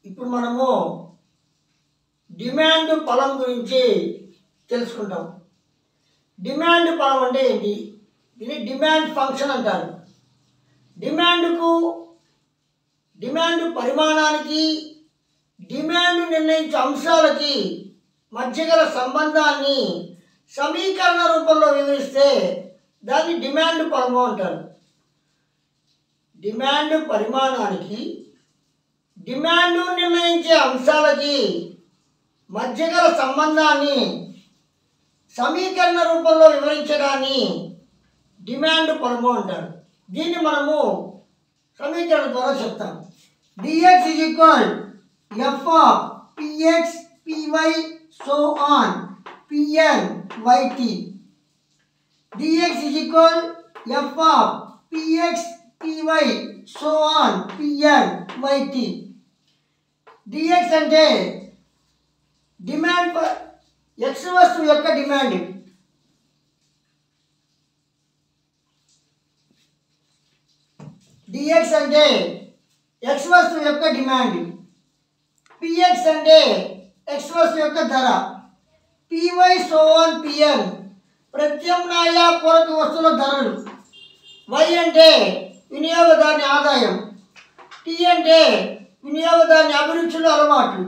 ఇప్పుడు మనము డిమాండ్ పదం గురించి తెలుసుకుంటాం. డిమాండ్ పదం అంటే ఏంటి? దీన్ని డిమాండ్ ఫంక్షన్ అంటారు. డిమాండ్ పరిమాణానికి డిమాండ్ నిర్ణయించే అంశాలకి మధ్య గల సంబంధాన్ని సమీకరణ రూపంలో వివరిస్తే దాన్ని డిమాండ్ పదము అంటారు. డిమాండ్ పరిమాణానికి డిమాండ్ నిర్ణయించే అంశాలకి మధ్య గల సంబంధాన్ని సమీకరణ రూపంలో వివరించడాన్ని డిమాండ్ పదము అంటారు. దీన్ని మనము సమీకరణ ద్వారా చెప్తాం. dx is equal f of px py so on pn yt. dx is equal f of px py so on pn yt. dx అంటే డిమాండ్ x వస్తువు యొక్క డిమాండ్. dx అంటే x వస్తువు యొక్క డిమాండ్. px అంటే x వస్తువు యొక్క ధర. py so on pn ప్రత్యామ్నాయ పూరక వస్తువుల ధరలు. y అంటే వినియోగదారుని ఆదాయం. t అంటే వినియోగదారుని అభిరుచులు, అలవాట్లు.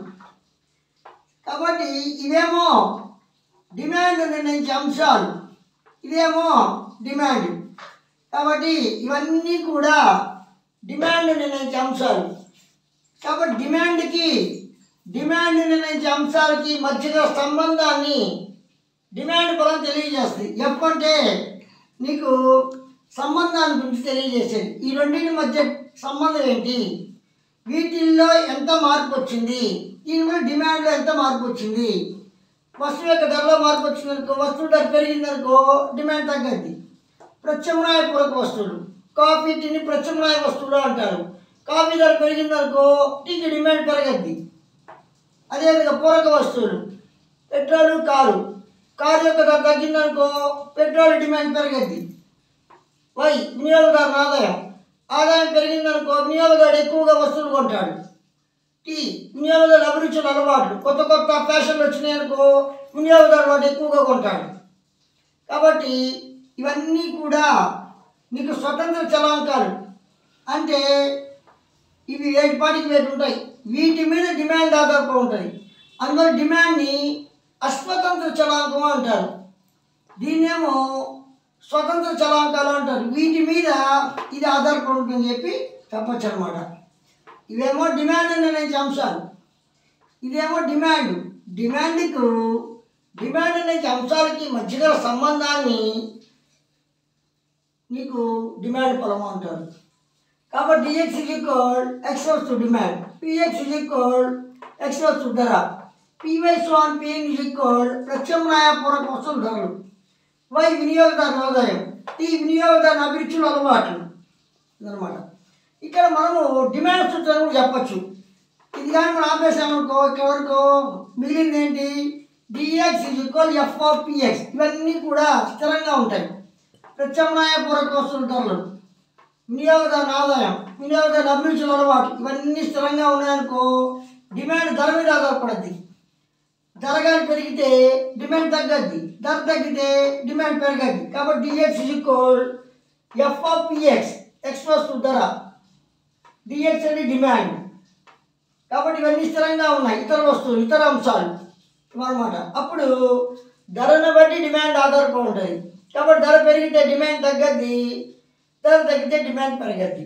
కాబట్టి ఇవేమో డిమాండ్ నిర్ణయించే అంశాలు, ఇదేమో డిమాండ్. కాబట్టి ఇవన్నీ కూడా డిమాండ్ నిర్ణయించే అంశాలు. కాబట్టి డిమాండ్ నిర్ణయించే అంశాలకి మధ్యగా సంబంధాన్ని డిమాండ్ పదం తెలియజేస్తుంది. ఎఫ్ అంటే నీకు సంబంధాన్ని గురించి తెలియజేసేది. ఈ రెండింటి మధ్య సంబంధం ఏంటి, వీటిల్లో ఎంత మార్పు వచ్చింది, దీని మీద డిమాండ్లో ఎంత మార్పు వచ్చింది. వస్తువు యొక్క ధరలో మార్పు వచ్చిందనుకో, వస్తువు ధర పెరిగిందనుకో డిమాండ్ తగ్గద్ది. ప్రత్యామ్నాయ పూరక వస్తువులు, కాఫీ టీని ప్రత్యామ్నాయ వస్తువులు అంటారు. కాఫీ ధర పెరిగిందనుకో టీకి డిమాండ్ పెరగద్ది. అదేవిధంగా పూరక వస్తువులు, పెట్రోలు, కారు యొక్క ధర తగ్గిందనుకో పెట్రోల్ డిమాండ్ పెరగద్ది. వై వినియోగదారుని ఆదాయం పెరిగిందనుకో వినియోగదారుడు ఎక్కువగా వస్తువులు కొంటాడు. టీ వినియోగదారుడు అభిరుచులు, అలవాట్లు, కొత్త కొత్త ఫ్యాషన్లు వచ్చినాయనుకో వినియోగదారుడు వాటి ఎక్కువగా కొంటాడు. కాబట్టి ఇవన్నీ కూడా నీకు స్వతంత్ర చలాంకాలు. అంటే ఇవి వేటిపాటికి వేటి ఉంటాయి, వీటి మీద డిమాండ్ ఆధారపడి ఉంటుంది. అందువల్ల డిమాండ్ని అస్వతంత్ర చలాంకం అంటారు. దీన్నేమో స్వతంత్ర చలాంకాలు అంటారు. వీటి మీద ఇది ఆధారపడి ఉంటుందని చెప్పి చెప్పచ్చు అనమాట. ఇవేమో డిమాండ్ నిర్ణయించే అంశాలు, ఇదేమో డిమాండ్ నిర్ణయించే అంశాలకి మధ్యగల సంబంధాన్ని నీకు డిమాండ్ పదము అంటారు. కాబట్టి dx is equal x వస్తువు demand, px is equal x వస్తువు ధర, py so on pn is equal ప్రత్యామ్నాయ పూరక వస్తువుల ధరలు, y వినియోగదారుని ఆదాయం, t వినియోగదారుని అభిరుచులు, అలవాట్లు అన్నమాట. ఇక్కడ మనము డిమాండ్ సూత్రం కూడా చెప్పచ్చు. ఇది కానీ మనం ఆపేసామనుకో ఇక్కడ వరకు మిగిలింది ఏంటి, dx is equal f of px. ఇవన్నీ కూడా స్థిరంగా ఉంటాయి. ప్రత్యామ్నాయ పూరక వస్తువుల ధరలు, వినియోగదారుని ఆదాయం, వినియోగదారుని అభిరుచులు, అలవాటు, ఇవన్నీ స్థిరంగా ఉన్నాయనుకో డిమాండ్ ధర మీద ఆధారపడద్ది. ధర కానీ పెరిగితే డిమాండ్ తగ్గద్ది, ధర తగ్గితే డిమాండ్ పెరగద్ది. కాబట్టి dx is equal f of px, x వస్తువు ధర, dx అంటే డిమాండ్. కాబట్టి ఇవన్నీ స్థిరంగా ఉన్నాయి, ఇతర వస్తువులు, ఇతర అంశాలు అన్నమాట. అప్పుడు ధరను బట్టి డిమాండ్ ఆధారపడి ఉంటుంది. కాబట్టి ధర పెరిగితే డిమాండ్ తగ్గద్ది, ధర తగ్గితే డిమాండ్ పెరగద్ది.